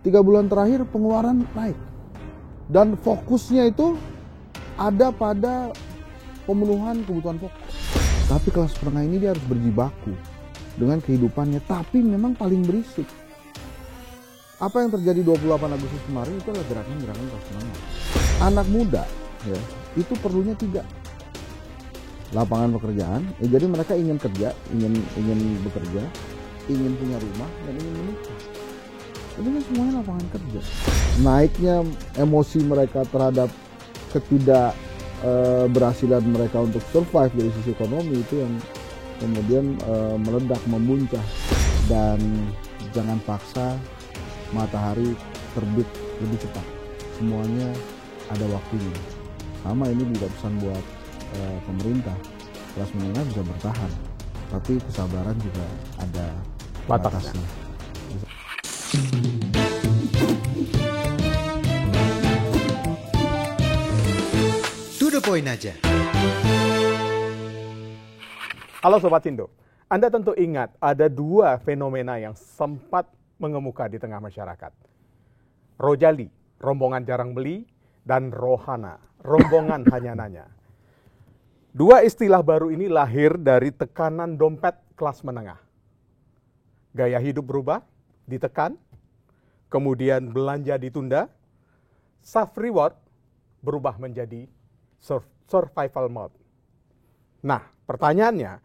3 bulan terakhir pengeluaran naik. Dan fokusnya itu ada pada pemenuhan kebutuhan pokok. Tapi kelas menengah ini dia harus berjibaku dengan kehidupannya, tapi memang paling berisik. Apa yang terjadi 28 Agustus kemarin itu adalah gerakan-gerakan kelas menengah. Anak muda ya, itu perlunya 3. Lapangan pekerjaan, jadi mereka ingin kerja, ingin bekerja, ingin punya rumah, dan ingin menikah. Ini kan semuanya lapangan kerja. Naiknya emosi mereka terhadap ketidakberhasilan mereka untuk survive dari sisi ekonomi itu yang kemudian meledak, memuncah. Dan jangan paksa matahari terbit lebih cepat. Semuanya ada waktunya. Sama ini juga pesan buat pemerintah. Kelas menengah bisa bertahan, tapi kesabaran juga ada batasnya. To the point aja. Halo Sobat Sindo, Anda tentu ingat ada 2 fenomena yang sempat mengemuka di tengah masyarakat. Rojali, rombongan jarang beli, dan rohana, rombongan hanya nanya. 2 istilah baru ini lahir dari tekanan dompet kelas menengah. Gaya hidup berubah, ditekan, kemudian belanja ditunda, self reward berubah menjadi survival mode. Nah, pertanyaannya,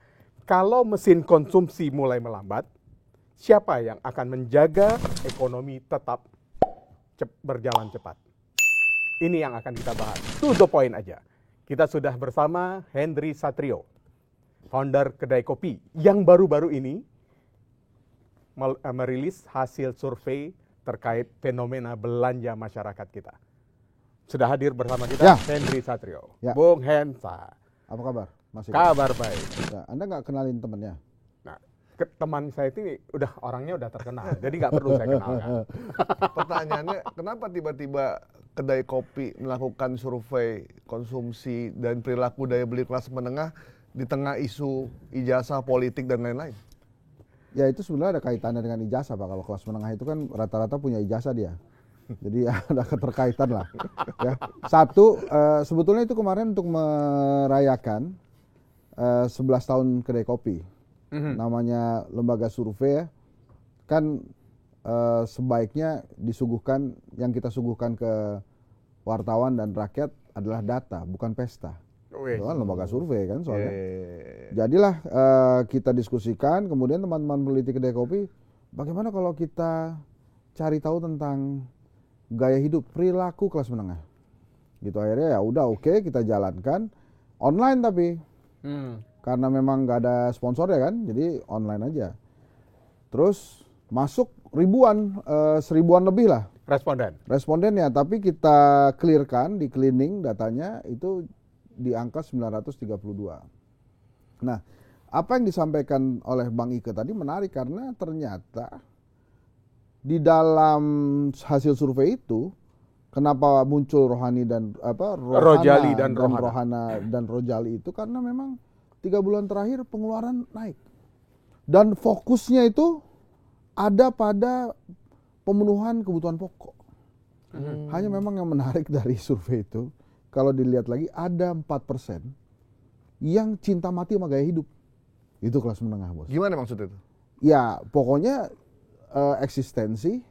kalau mesin konsumsi mulai melambat, siapa yang akan menjaga ekonomi tetap berjalan cepat? Ini yang akan kita bahas. To the point aja. Kita sudah bersama Hendry Satrio, founder kedai kopi yang baru-baru ini merilis hasil survei terkait fenomena belanja masyarakat kita. Sudah hadir bersama kita Hendry Satrio. Ya. Bung Hensa. Apa kabar? Masih kabar baik. Ya, Anda nggak kenalin temennya? Nah, teman saya itu orangnya udah terkenal, jadi nggak perlu saya kenalkan. Pertanyaannya, kenapa tiba-tiba kedai kopi melakukan survei konsumsi dan perilaku daya beli kelas menengah di tengah isu ijazah politik dan lain-lain? Ya itu sebenarnya ada kaitannya dengan ijazah Pak. Kalau kelas menengah itu kan rata-rata punya ijazah dia. Jadi ada keterkaitan lah. Ya. Satu, sebetulnya itu kemarin untuk merayakan 11 tahun kedai kopi. Namanya lembaga survei ya. Kan sebaiknya disuguhkan, yang kita suguhkan ke wartawan dan rakyat adalah data, bukan pesta. Itu kan lembaga survei kan soalnya. Jadilah kita diskusikan, kemudian teman-teman peneliti kedai kopi, bagaimana kalau kita cari tahu tentang gaya hidup, perilaku kelas menengah. Gitu akhirnya ya udah oke, kita jalankan online tapi karena memang nggak ada sponsor ya kan, jadi online aja. Terus masuk seribuan lebih lah respondennya, tapi kita clearkan di cleaning datanya itu di angka 932. Nah, apa yang disampaikan oleh Bang Ike tadi menarik karena ternyata di dalam hasil survei itu kenapa muncul rohani dan Rojali dan rohana dan rojali itu karena memang 3 bulan terakhir pengeluaran naik. Dan fokusnya itu ada pada pemenuhan kebutuhan pokok. Hanya memang yang menarik dari survei itu, kalau dilihat lagi ada 4% yang cinta mati sama gaya hidup. Itu kelas menengah, Bos. Gimana maksud itu? Ya, pokoknya eksistensi,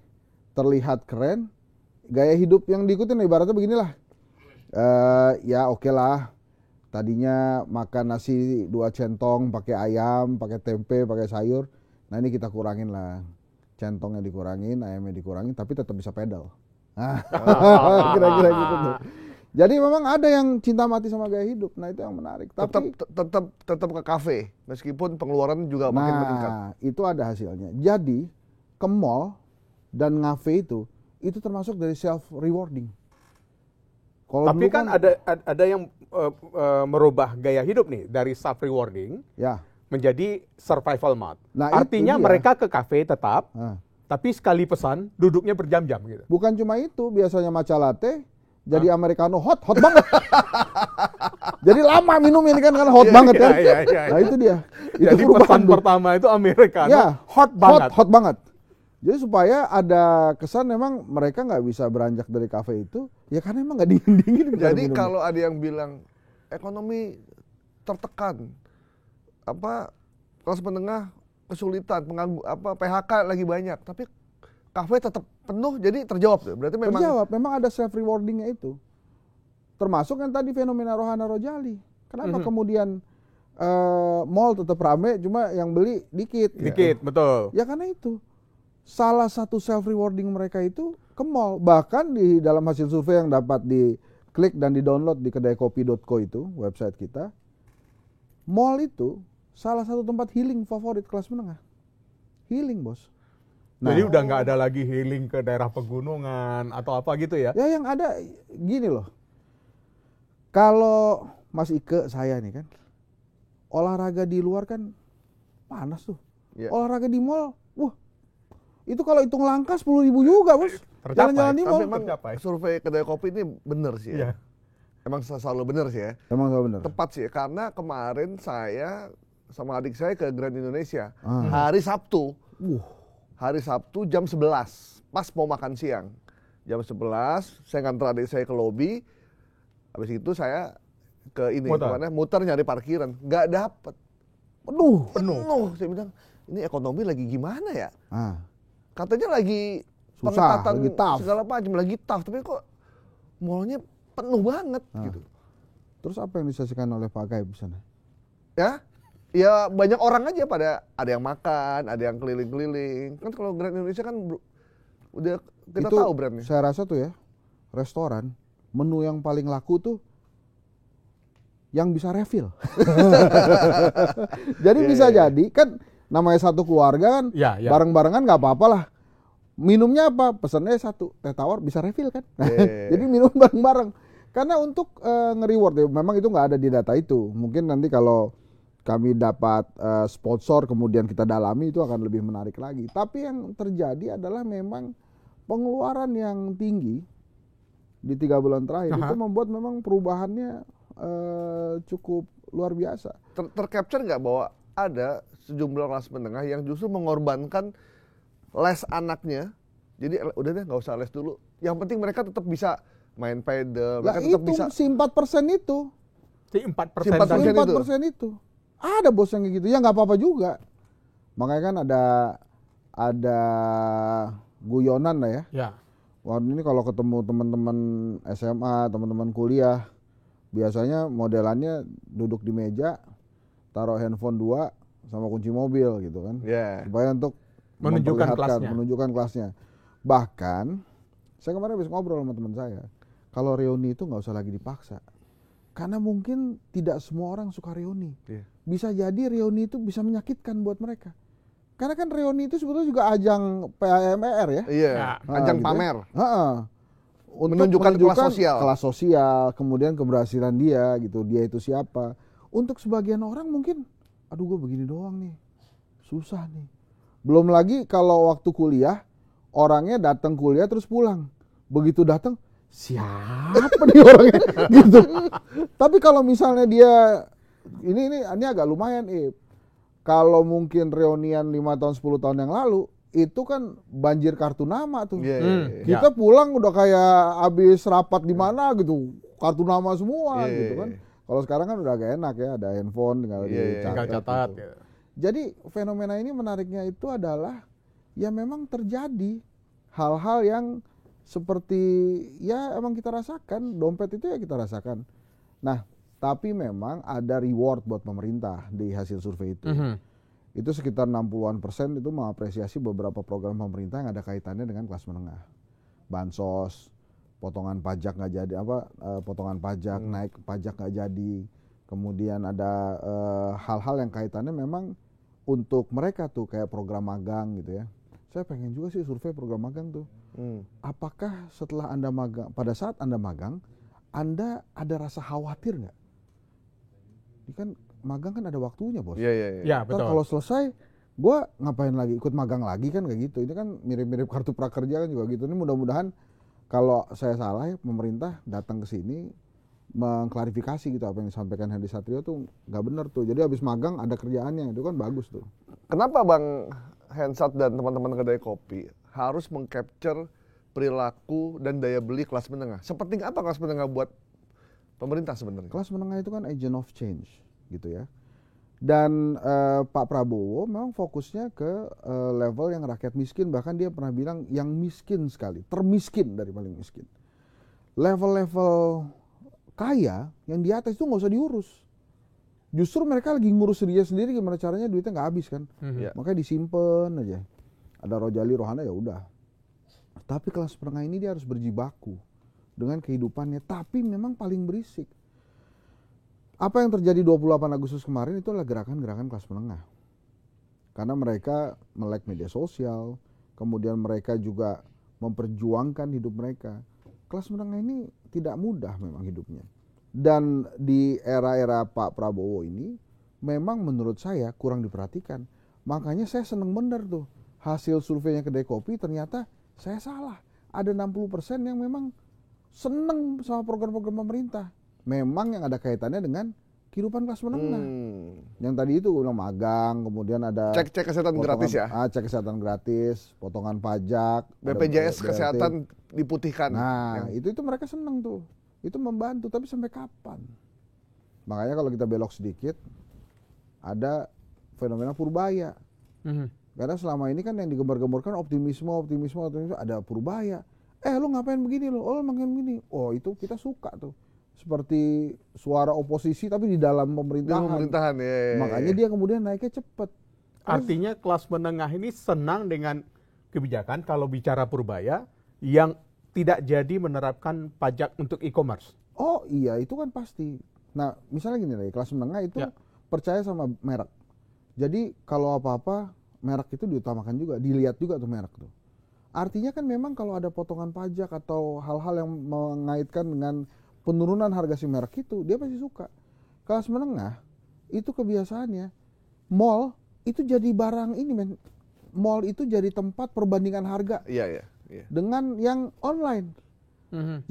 terlihat keren, gaya hidup yang diikutin ibaratnya beginilah. Ya oke lah, tadinya makan nasi 2 centong, pakai ayam, pakai tempe, pakai sayur. Nah ini kita kurangin lah. Centongnya dikurangin, ayamnya dikurangin, tapi tetap bisa pedal. Kira-kira gitu tuh. Jadi memang ada yang cinta mati sama gaya hidup. Nah itu yang menarik. Tetap ke kafe, meskipun pengeluaran juga makin meningkat. Nah itu ada hasilnya. Jadi ke mall dan ngafe itu termasuk dari self rewarding. Tapi kan ada yang merubah gaya hidup nih dari self rewarding menjadi survival mode. Nah, artinya mereka ke kafe tetap, tapi sekali pesan duduknya berjam-jam gitu. Bukan cuma itu, biasanya matcha latte jadi americano hot banget. Jadi lama minum ini kan karena hot banget kan. Nah itu dia. Jadi pesan pertama itu americano hot banget. Hot banget. Jadi supaya ada kesan memang mereka nggak bisa beranjak dari kafe itu, ya karena emang nggak dingin-dingin. Jadi kalau ada yang bilang ekonomi tertekan, kelas menengah kesulitan, PHK lagi banyak, tapi kafe tetap penuh, jadi terjawab tuh. Berarti memang terjawab, memang ada self rewardingnya itu. Termasuk yang tadi fenomena Rohana Rojali. Kenapa kemudian mall tetap rame, cuma yang beli dikit. Dikit, betul. Ya karena itu. Salah satu self rewarding mereka itu ke mall. Bahkan di dalam hasil survei yang dapat diklik dan di-download di kedaikopi.co itu, website kita, mall itu salah satu tempat healing favorit kelas menengah. Healing, Bos. Jadi udah nggak ada lagi healing ke daerah pegunungan atau apa gitu ya? Ya yang ada gini loh. Kalau Mas Ike saya nih kan, olahraga di luar kan panas tuh. Ya. Olahraga di mall, wah itu kalau hitung langkah 10.000 juga, Bos. Tercapai. Jalan-jalan di tapi mall. memang tercapai. survei kedai kopi ini benar sih ya. Iya. Emang selalu benar sih ya. Emang gak bener. Tepat sih, karena kemarin saya sama adik saya ke Grand Indonesia Ah. hari Sabtu jam 11 pas mau makan siang. Jam 11 saya nganter adik saya ke lobi, habis itu saya ke ini muter nyari parkiran, nggak dapet, penuh. Saya bilang ini ekonomi lagi gimana ya, Ah. katanya lagi Susah, pengetatan lagi tough. segala macam, lagi tough, tapi kok mallnya penuh banget gitu. Terus apa yang disaksikan oleh Pak Gaib di sana? Ya banyak orang aja, ada yang makan, ada yang keliling-keliling. Kan kalau Grand Indonesia kan udah kita Itu tahu brandnya. saya rasa tuh ya, restoran, menu yang paling laku tuh yang bisa refill. Jadi bisa jadi, kan namanya satu keluarga kan, Iya. bareng-barengan nggak apa-apa lah. Minumnya apa? Pesannya satu, teh tawar bisa refill kan. Jadi minum bareng-bareng. Karena untuk nge-reward ya, memang itu nggak ada di data itu. Mungkin nanti kalau kami dapat sponsor kemudian kita dalami itu akan lebih menarik lagi. Tapi yang terjadi adalah memang pengeluaran yang tinggi di 3 bulan terakhir itu membuat memang perubahannya cukup luar biasa. Tercapture nggak bahwa ada sejumlah kelas menengah yang justru mengorbankan les anaknya. Jadi udah deh nggak usah les dulu. Yang penting mereka tetap bisa main pedal, mereka tetap bisa. Si 4% itu. Si 4% Si 4% tadi. itu. Ada bos yang gitu. Ya nggak apa-apa juga. Makanya kan ada guyonan lah ya. Ya. Wah ini kalau ketemu teman-teman SMA, teman-teman kuliah, biasanya modelannya duduk di meja, taruh handphone 2 sama kunci mobil gitu kan. Supaya untuk menunjukkan kelasnya. Bahkan saya kemarin habis ngobrol sama teman saya, kalau reuni itu nggak usah lagi dipaksa. Karena mungkin tidak semua orang suka reuni. Bisa jadi reuni itu bisa menyakitkan buat mereka. Karena kan reuni itu sebetulnya juga ajang PAMR ya. Iya, ajang gitu pamer. Untuk menunjukkan kelas sosial, kemudian keberhasilan dia gitu, dia itu siapa. Untuk sebagian orang mungkin, aduh gue begini doang nih, susah nih. Belum lagi kalau waktu kuliah, orangnya datang kuliah terus pulang. Begitu datang, siapa nih orangnya gitu. Tapi kalau misalnya dia, ini agak lumayan, kalau mungkin reunian 5 tahun 10 tahun yang lalu, itu kan banjir kartu nama tuh. Kita pulang udah kayak habis rapat di mana gitu, kartu nama semua gitu kan. Kalau sekarang kan udah agak enak ya, ada handphone tinggal dicatat. Gitu. Jadi fenomena ini menariknya itu adalah ya memang terjadi hal-hal yang seperti ya emang kita rasakan, dompet itu ya kita rasakan. Nah, tapi memang ada reward buat pemerintah di hasil survei itu. Itu sekitar 60-an% itu mengapresiasi beberapa program pemerintah yang ada kaitannya dengan kelas menengah. Bansos, potongan pajak nggak jadi, potongan pajak, naik pajak nggak jadi. Kemudian ada hal-hal yang kaitannya memang untuk mereka tuh kayak program magang gitu ya. Saya pengen juga sih survei program magang tuh. Apakah setelah Anda magang, pada saat Anda magang, Anda ada rasa khawatir nggak? Ini kan magang kan ada waktunya bos. Iya betul. Kalau selesai, gue ngapain lagi? Ikut magang lagi kan kayak gitu. Ini kan mirip-mirip kartu prakerja kan juga gitu. Ini mudah-mudahan kalau saya salah ya pemerintah datang ke sini mengklarifikasi gitu apa yang disampaikan Hendy Satrio tuh nggak benar tuh. Jadi habis magang ada kerjaannya, itu kan bagus tuh. Kenapa Bang Hensat dan teman-teman kedai kopi harus mengcapture perilaku dan daya beli kelas menengah. Sepenting apa kelas menengah buat pemerintah sebenarnya? Kelas menengah itu kan agent of change gitu ya. Dan Pak Prabowo memang fokusnya ke level yang rakyat miskin, bahkan dia pernah bilang yang miskin sekali, termiskin dari paling miskin. Level-level kaya yang di atas itu nggak usah diurus. Justru mereka lagi ngurus dirinya sendiri, gimana caranya duitnya nggak habis kan. Ya. Makanya disimpan aja. Ada Rojali Rohana ya udah. Tapi kelas menengah ini dia harus berjibaku dengan kehidupannya, tapi memang paling berisik. Apa yang terjadi 28 Agustus kemarin itu adalah gerakan-gerakan kelas menengah. Karena mereka melek media sosial, kemudian mereka juga memperjuangkan hidup mereka. Kelas menengah ini tidak mudah memang hidupnya. Dan di era-era Pak Prabowo ini memang menurut saya kurang diperhatikan. Makanya saya seneng bener tuh hasil surveinya Kedai Kopi, ternyata saya salah. Ada 60% yang memang seneng sama program-program pemerintah. Memang yang ada kaitannya dengan kehidupan kelas menengah. Yang tadi itu gue bilang magang, kemudian ada Cek kesehatan gratis ya. Cek kesehatan gratis, potongan pajak, BPJS ada kesehatan diputihkan. Nah, itu mereka seneng tuh. Itu membantu, tapi sampai kapan? Makanya kalau kita belok sedikit, ada fenomena purbaya. Karena selama ini kan yang digembar-gemborkan optimisme, ada purbaya. Lo ngapain begini lo? Lo makin begini. Oh, itu kita suka tuh. Seperti suara oposisi tapi di dalam pemerintahan. Ya. Makanya dia kemudian naiknya cepat. Artinya kelas menengah ini senang dengan kebijakan kalau bicara purbaya yang tidak jadi menerapkan pajak untuk e-commerce. Oh iya, itu kan pasti. Nah, misalnya gini nih, kelas menengah itu percaya sama merek. Jadi kalau apa-apa merek itu diutamakan juga, dilihat juga tuh merek tuh. Artinya kan memang kalau ada potongan pajak atau hal-hal yang mengaitkan dengan penurunan harga si merek itu, dia pasti suka. Kelas menengah itu kebiasaannya, mall itu jadi barang ini men. Mall itu jadi tempat perbandingan harga. Iya. Dengan yang online.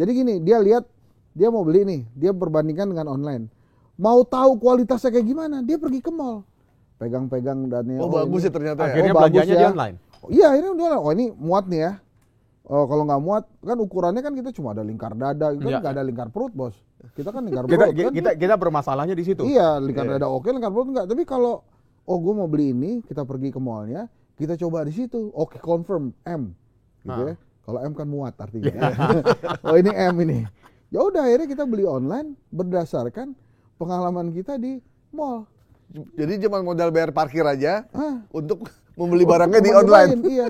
Jadi gini, dia lihat, dia mau beli nih, dia perbandingkan dengan online. Mau tahu kualitasnya kayak gimana, dia pergi ke mall. Pegang-pegang dannya. Oh bagus ya ternyata Akhirnya bagus belanjanya ya. di online. Iya, akhirnya dia oh ini muat nih ya. Kalau nggak muat, kan ukurannya kan kita cuma ada lingkar dada, kan nggak ada lingkar perut bos. Kita kan lingkar perut. Kita bermasalahnya di situ. Iya, lingkar dada oke, lingkar perut enggak. Tapi kalau gue mau beli ini, kita pergi ke mallnya, kita coba di situ. Oke, confirm M, gitu ya. Kalau M kan muat artinya. Oh ini M ini. Ya udah akhirnya kita beli online berdasarkan pengalaman kita di mall. Jadi cuma modal bayar parkir aja untuk membeli barangnya di online. Iya.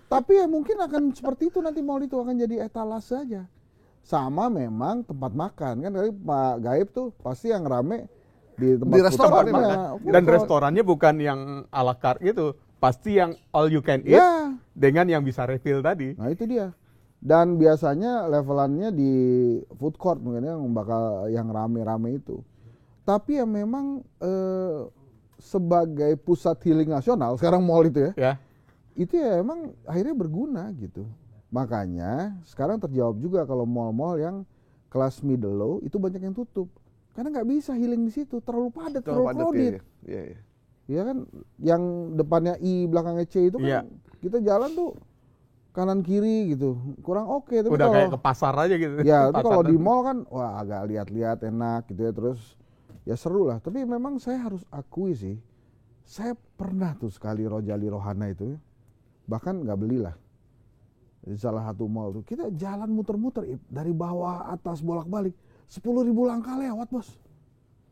Tapi ya mungkin akan seperti itu nanti mall itu akan jadi etalase saja. Sama memang tempat makan kan tadi Pak Gaib tuh pasti yang rame di tempat Di restoran dan restorannya bukan yang ala carte gitu, pasti yang all you can eat dengan yang bisa refill tadi. Nah itu dia. Dan biasanya levelannya di food court mungkin yang bakal yang rame-rame itu. Tapi ya memang sebagai pusat healing nasional sekarang mall itu ya. Itu ya emang akhirnya berguna gitu. Makanya sekarang terjawab juga kalau mall-mall yang kelas middle low itu banyak yang tutup. Karena nggak bisa healing di situ, terlalu padat, terlalu crowded. Iya. Ya kan, yang depannya I belakangnya C itu kan kita jalan tuh kanan kiri gitu, kurang oke. Tapi udah kalau, kayak ke pasar aja gitu. Ya, itu kalau di mall kan, wah agak lihat-lihat enak gitu ya, terus ya seru lah. Tapi memang saya harus akui sih, saya pernah tuh sekali Rojali Rohana itu, bahkan nggak belilah. Di salah satu mall tuh kita jalan muter-muter dari bawah atas bolak-balik 10.000 langkah lewat bos,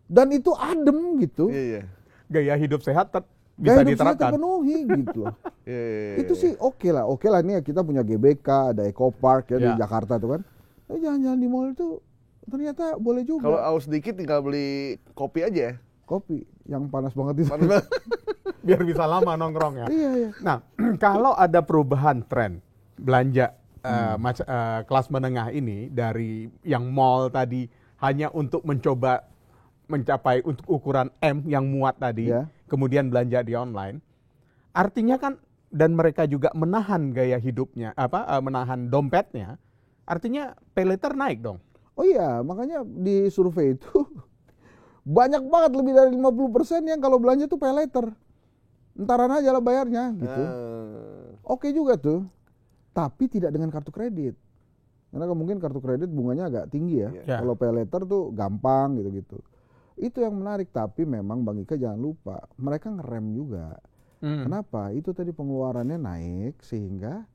dan itu adem gitu. Iya. Gaya hidup sehat bisa gaya hidup diterapkan. sehat terpenuhi gitu. Iya. Itu sih oke lah ini kita punya GBK, ada Eco Park ya di Jakarta tuh kan. Jalan-jalan di mall itu ternyata boleh juga. Kalau aus dikit tinggal beli kopi aja. Kopi yang panas banget itu. Biar bisa lama nongkrong ya. Iya. Nah, kalau ada perubahan tren belanja kelas menengah ini dari yang mall tadi hanya untuk mencoba mencapai untuk ukuran M yang muat tadi, kemudian belanja di online, artinya kan dan mereka juga menahan gaya hidupnya, menahan dompetnya, artinya pay later naik dong. Oh iya, makanya di survei itu banyak banget lebih dari 50% yang kalau belanja tuh pay later. entaran aja lah bayarnya gitu. Eh, Oke juga tuh, tapi tidak dengan kartu kredit. Karena mungkin kartu kredit bunganya agak tinggi ya. Ya. Kalau pay later tuh gampang gitu-gitu. Itu yang menarik, tapi memang Bang Ika jangan lupa, mereka ngerem juga. Kenapa? Itu tadi pengeluarannya naik sehingga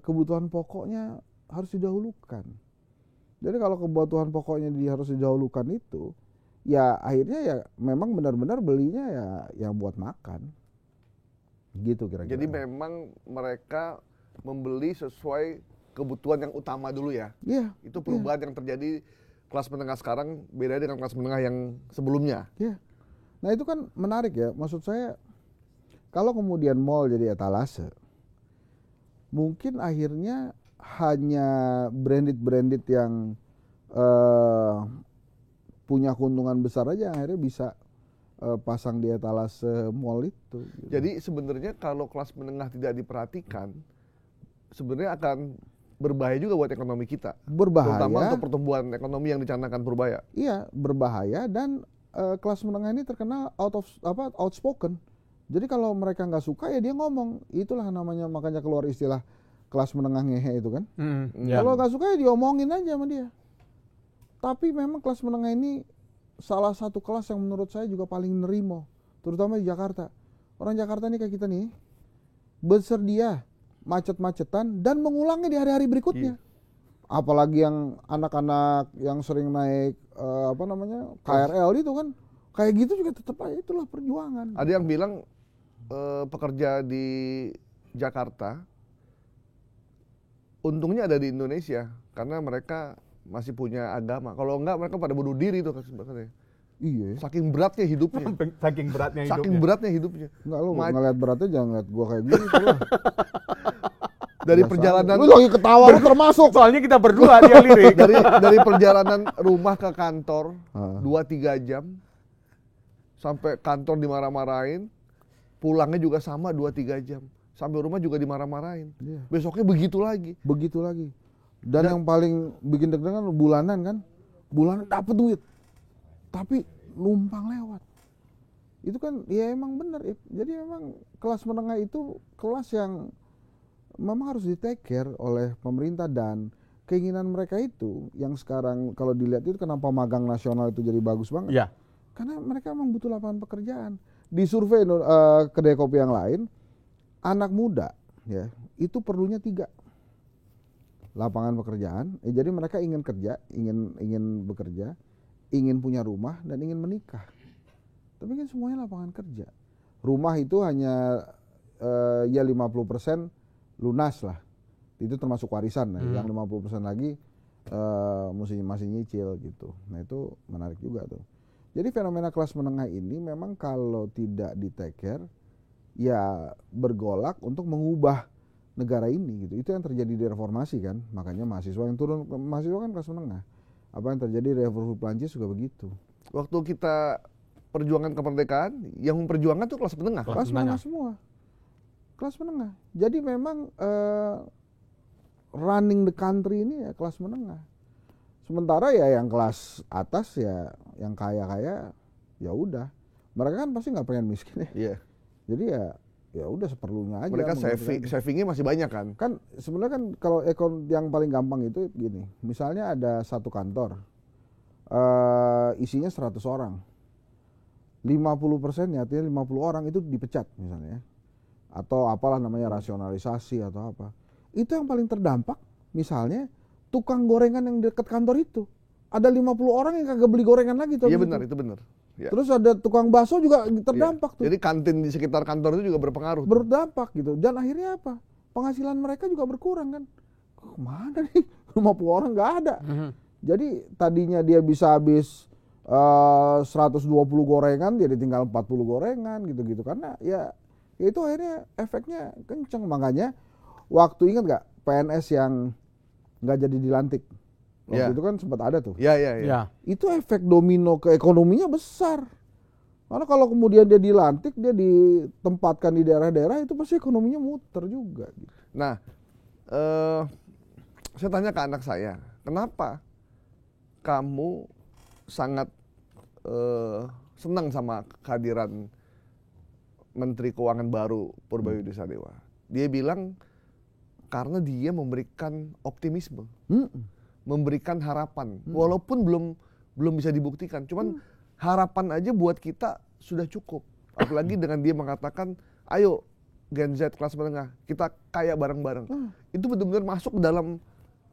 kebutuhan pokoknya harus didahulukan. Jadi kalau kebutuhan pokoknya harus didahulukan itu, ya akhirnya ya memang benar-benar belinya ya yang buat makan. Gitu kira-kira. jadi memang mereka membeli sesuai kebutuhan yang utama dulu ya. Iya. Itu perubahan yang terjadi kelas menengah sekarang beda dengan kelas menengah yang sebelumnya. Iya. Nah itu kan menarik ya. Maksud saya kalau kemudian mall jadi etalase, mungkin akhirnya hanya branded yang punya keuntungan besar aja yang akhirnya bisa pasang di etalase mall itu. Gitu. Jadi sebenarnya kalau kelas menengah tidak diperhatikan, sebenarnya akan berbahaya juga buat ekonomi kita. Berbahaya. Terutama untuk pertumbuhan ekonomi yang dicanangkan Purbaya. Iya, berbahaya dan kelas menengah ini terkenal outspoken. Jadi kalau mereka nggak suka ya dia ngomong. Itulah namanya, makanya keluar istilah kelas menengah ngehe itu kan. Kalau nggak suka ya diomongin aja sama dia. Tapi memang kelas menengah ini salah satu kelas yang menurut saya juga paling nerimo, terutama di Jakarta. Orang Jakarta nih kayak kita nih, bersedia macet-macetan dan mengulangnya di hari-hari berikutnya. Apalagi yang anak-anak yang sering naik KRL itu kan, kayak gitu juga tetap aja itulah perjuangan. Ada yang bilang pekerja di Jakarta untungnya ada di Indonesia karena mereka masih punya agama. Kalau enggak mereka pada bunuh diri tuh katanya. Iya. Saking beratnya hidupnya. Saking beratnya hidupnya. Saking beratnya hidupnya. Enggak, lu ngeliat beratnya jangan ngeliat gua kayak gini tuh lah. Dari Biasa perjalanan aja. Lu lagi ketawa lu termasuk. Soalnya kita berdua dia lirik. dari perjalanan rumah ke kantor 2-3 jam sampai kantor dimarah-marahin, pulangnya juga sama 2-3 jam. Sampai rumah juga dimarah-marahin. Iya. Besoknya begitu lagi. Begitu lagi. Dan yang paling bikin deg-degan bulanan kan. Bulanan dapat duit. Tapi numpang lewat. Itu kan ya emang benar. Jadi memang kelas menengah itu kelas yang memang harus di take care oleh pemerintah, dan keinginan mereka itu yang sekarang kalau dilihat itu kenapa magang nasional itu jadi bagus banget. Ya. Karena mereka memang butuh lapangan pekerjaan. Di survei kedai kopi yang lain, anak muda ya itu perlunya 3 lapangan pekerjaan. Jadi mereka ingin kerja, ingin bekerja, ingin punya rumah dan ingin menikah. Tapi kan semuanya lapangan kerja. Rumah itu hanya ya 50% lunas lah. Itu termasuk warisan. Yang 50% lagi masih nyicil gitu. Nah itu menarik juga tuh. Jadi fenomena kelas menengah ini memang kalau tidak di take care ya bergolak untuk mengubah negara ini gitu. Itu yang terjadi di reformasi kan. Makanya mahasiswa yang turun, mahasiswa kan kelas menengah. Apa yang terjadi di revolusi Prancis juga begitu. Waktu kita perjuangan kemerdekaan, yang memperjuangkan tuh kelas menengah. Kelas menengah semua. Kelas menengah. Jadi memang running the country ini ya kelas menengah. Sementara ya yang kelas atas ya yang kaya-kaya ya udah. Mereka kan pasti nggak pengen miskin ya. Iya. Jadi ya udah seperlunya aja. Mereka savingnya masih banyak kan. Kan sebenarnya kan kalau yang paling gampang itu gini. Misalnya ada satu kantor isinya 100 orang. 50%-nya artinya 50 orang itu dipecat misalnya. Atau apalah namanya rasionalisasi atau apa. Itu yang paling terdampak misalnya tukang gorengan yang dekat kantor itu. Ada 50 orang yang kagak beli gorengan lagi. Iya benar, itu benar. Ya. Terus ada tukang bakso juga terdampak tuh. Jadi kantin di sekitar kantor itu juga berpengaruh. Berdampak gitu. Dan akhirnya apa? Penghasilan mereka juga berkurang kan. Kemana nih? 50 orang nggak ada. Jadi tadinya dia bisa habis 120 gorengan, jadi tinggal 40 gorengan gitu-gitu. Karena ya itu akhirnya efeknya kenceng. Makanya waktu ingat nggak PNS yang nggak jadi dilantik? Waktu itu kan sempat ada tuh. Iya. Itu efek domino ke ekonominya besar. Karena kalau kemudian dia dilantik, dia ditempatkan di daerah-daerah, itu pasti ekonominya muter juga. Gitu. Nah, saya tanya ke anak saya, kenapa kamu sangat senang sama kehadiran Menteri Keuangan baru Purbayudi Sadewa. Dia bilang karena dia memberikan optimisme, memberikan harapan, walaupun belum bisa dibuktikan. Cuman harapan aja buat kita sudah cukup. Apalagi dengan dia mengatakan, ayo Gen Z kelas menengah, kita kaya bareng-bareng. Itu benar-benar masuk ke dalam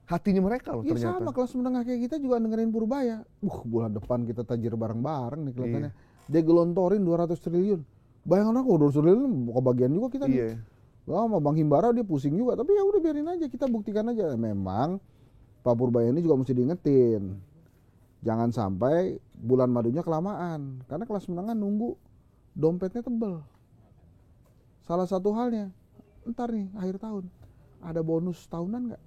hatinya mereka loh Ya ternyata. sama kelas menengah kayak kita juga dengerin Purbaya. Bulan depan kita tajir bareng-bareng nih kelihatannya. Dia gelontorin 200 triliun. Bayangan aku 200 triliun kebagian juga kita nih. Sama Bang Himbara dia pusing juga. Tapi ya udah biarin aja, kita buktikan aja. Memang Pak Purbaya ini juga mesti diingetin. Jangan sampai bulan madunya kelamaan. Karena kelas menengah nunggu dompetnya tebel. Salah satu halnya, ntar nih akhir tahun ada bonus tahunan nggak?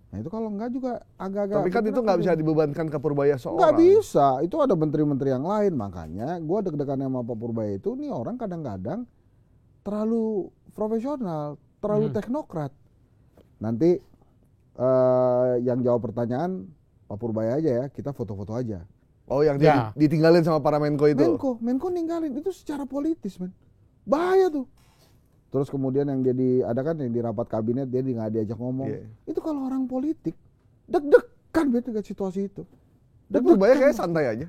Nah itu kalau enggak juga agak-agak. Tapi kan itu nggak bisa dibebankan ke Purbaya seorang. Nggak bisa, itu ada menteri-menteri yang lain. Makanya gue deg-degan sama Pak Purbaya itu, nih orang kadang-kadang terlalu profesional, terlalu teknokrat. Nanti yang jawab pertanyaan Pak Purbaya aja ya, kita foto-foto aja. Oh yang dia ditinggalin sama para Menko itu? Menko ninggalin, itu secara politis men. Bahaya tuh. Terus kemudian yang ada kan yang di rapat kabinet dia nggak diajak ngomong. Itu kalau orang politik deg-degan betul dengan situasi itu. Dan Purbaya kayak santai aja.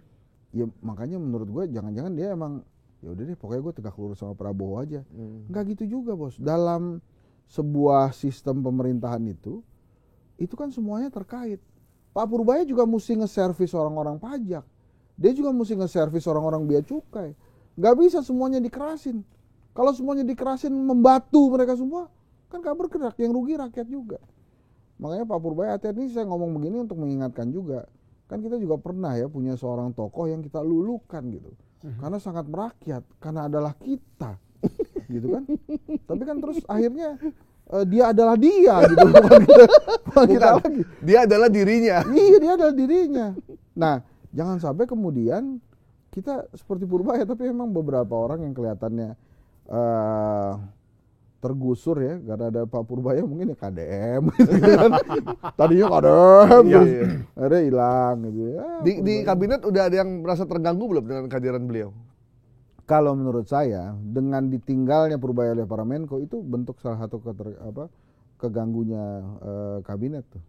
Ya makanya menurut gue jangan-jangan dia emang ya udah deh pokoknya gue tegak lurus sama Prabowo aja. Nggak gitu juga bos. Dalam sebuah sistem pemerintahan itu kan semuanya terkait. Pak Purbaya juga mesti nge-servis orang-orang pajak. Dia juga mesti nge-servis orang-orang bea cukai. Nggak bisa semuanya dikerasin. Kalau semuanya dikerasin membatu mereka semua, kan gak bergerak, yang rugi rakyat juga. Makanya Pak Purbaya hati-hati, saya ngomong begini untuk mengingatkan juga. Kan kita juga pernah ya punya seorang tokoh yang kita lulukan gitu. Karena sangat merakyat, karena adalah kita. Gitu kan. Tapi kan terus akhirnya dia adalah dia gitu. Bukan kita lagi. Dia adalah dirinya. Iya, dia adalah dirinya. Nah, jangan sampai kemudian kita seperti Purbaya, tapi memang beberapa orang yang kelihatannya tergusur ya karena ada Pak Purbaya mungkin ya KDM gitu kan. Tadinya KDM terus akhirnya hilang gitu ya. Di kabinet udah ada yang merasa terganggu belum dengan kehadiran beliau? Kalau menurut saya dengan ditinggalnya Purbaya oleh para Menko itu bentuk salah satu keganggunya kabinet tuh.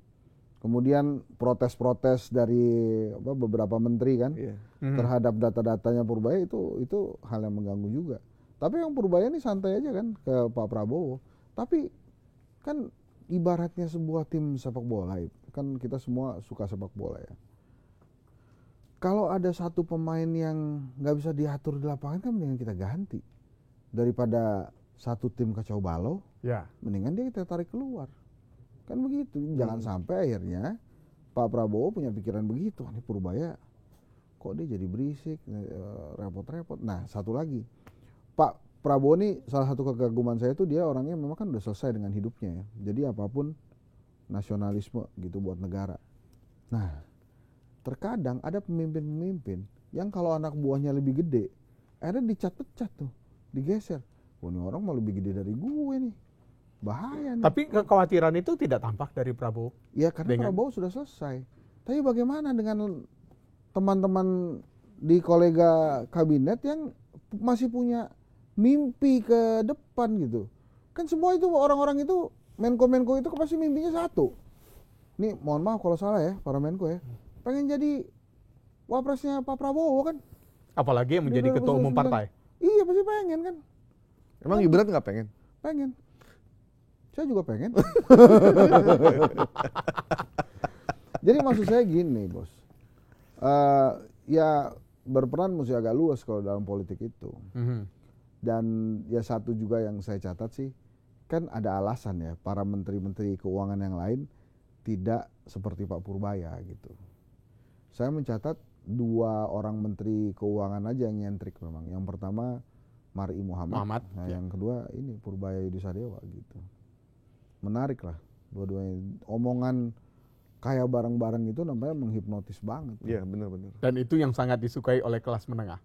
Kemudian protes-protes dari beberapa menteri kan terhadap data-datanya Purbaya itu hal yang mengganggu juga. Tapi yang Purbaya ini santai aja kan ke Pak Prabowo. Tapi kan ibaratnya sebuah tim sepak bola, kan kita semua suka sepak bola ya. Kalau ada satu pemain yang nggak bisa diatur di lapangan kan mendingan kita ganti. Daripada satu tim kacau balau, mendingan dia kita tarik keluar. Kan begitu, jangan sampai akhirnya Pak Prabowo punya pikiran begitu. Ini Purbaya kok dia jadi berisik, repot-repot. Nah satu lagi. Pak Prabowo ini salah satu kekaguman saya itu dia orangnya memang kan udah selesai dengan hidupnya ya. Jadi apapun nasionalisme gitu buat negara. Nah, terkadang ada pemimpin-pemimpin yang kalau anak buahnya lebih gede, akhirnya dicat-pecat tuh, digeser. Oh, ini orang mau lebih gede dari gue nih. Bahaya nih. Tapi kekhawatiran itu tidak tampak dari Prabowo. Ya karena Prabowo sudah selesai. Tapi bagaimana dengan teman-teman di kolega kabinet yang masih punya mimpi ke depan gitu. Kan semua itu orang-orang itu Menko-Menko itu pasti mimpinya satu. Nih mohon maaf kalau salah ya para Menko ya. Pengen jadi wapresnya Pak Prabowo kan. Apalagi yang menjadi ketua umum partai. Iya pasti pengen kan. Emang Gibran nggak pengen? Pengen. Saya juga pengen. Jadi maksud saya gini bos. Ya berperan mesti agak luas kalau dalam politik itu. Dan ya satu juga yang saya catat sih, kan ada alasan ya para menteri-menteri keuangan yang lain tidak seperti Pak Purbaya gitu. Saya mencatat 2 orang menteri keuangan aja yang nyentrik memang. Yang pertama Mar'i Muhammad. Nah yang kedua ini Purbayudi Sadewa gitu. Menarik lah dua-duanya. Omongan kayak bareng-bareng itu namanya menghipnotis banget. Iya benar-benar. Dan itu yang sangat disukai oleh kelas menengah.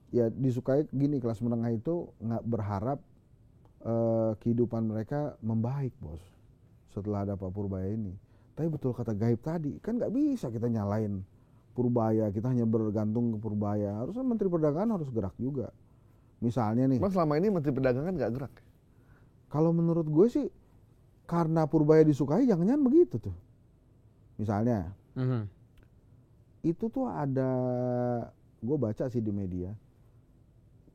Ya disukai gini, kelas menengah itu nggak berharap kehidupan mereka membaik bos setelah ada Pak Purbaya ini. Tapi betul kata Gaib tadi, kan nggak bisa kita nyalain Purbaya, kita hanya bergantung ke Purbaya. Harusnya Menteri Perdagangan harus gerak juga. Misalnya nih, Emang selama ini Menteri Perdagangan nggak gerak? kalau menurut gue sih karena Purbaya disukai jangan-jangan begitu tuh. Misalnya, itu tuh ada, gue baca sih di media,